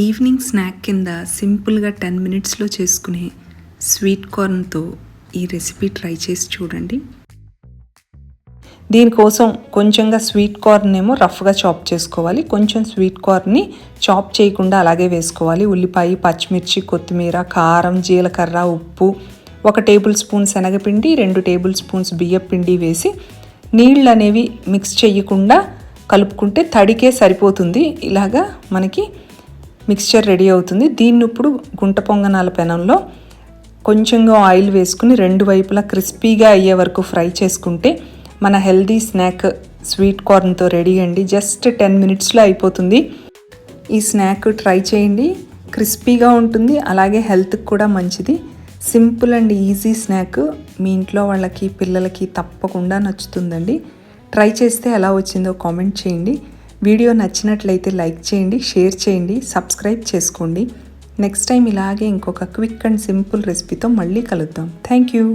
Evening snack కింద సింపుల్గా 10 మినిట్స్లో చేసుకునే స్వీట్ కార్న్తో ఈ రెసిపీ ట్రై చేసి చూడండి. దీనికోసం కొంచెంగా స్వీట్ కార్న్ ఏమో రఫ్గా చాప్ చేసుకోవాలి. కొంచెం స్వీట్ కార్న్ని చాప్ చేయకుండా అలాగే వేసుకోవాలి. ఉల్లిపాయ, పచ్చిమిర్చి, కొత్తిమీర, కారం, జీలకర్ర, ఉప్పు, 1 టేబుల్ స్పూన్ శనగపిండి, 2 టేబుల్ స్పూన్స్ బియ్యపిండి వేసి నీళ్ళు అనేవి మిక్స్ చేయకుండా కలుపుకుంటే తడికే సరిపోతుంది. ఇలాగా మనకి మిక్స్చర్ రెడీ అవుతుంది. దీన్ని ఇప్పుడు గుంట పొంగనాల పెనంలో కొంచెంగా ఆయిల్ వేసుకుని 2 వైపులా క్రిస్పీగా అయ్యే వరకు ఫ్రై చేసుకుంటే మన హెల్దీ స్నాక్ స్వీట్ కార్న్తో రెడీ అండి. జస్ట్ 10 మినిట్స్లో అయిపోతుంది. ఈ స్నాక్ ట్రై చేయండి. క్రిస్పీగా ఉంటుంది, అలాగే హెల్త్కి కూడా మంచిది. Simple and easy snack. మీ ఇంట్లో వాళ్ళకి, పిల్లలకి తప్పకుండా నచ్చుతుందండి. ట్రై చేస్తే ఎలా వచ్చిందో కామెంట్ చేయండి. వీడియో నచ్చినట్లయితే లైక్ చేయండి, షేర్ చేయండి, సబ్స్క్రైబ్ చేసుకోండి. నెక్స్ట్ టైం ఇలాగే ఇంకొక క్విక్ అండ్ సింపుల్ రెసిపీతో మళ్ళీ కలుద్దాం. Thank you.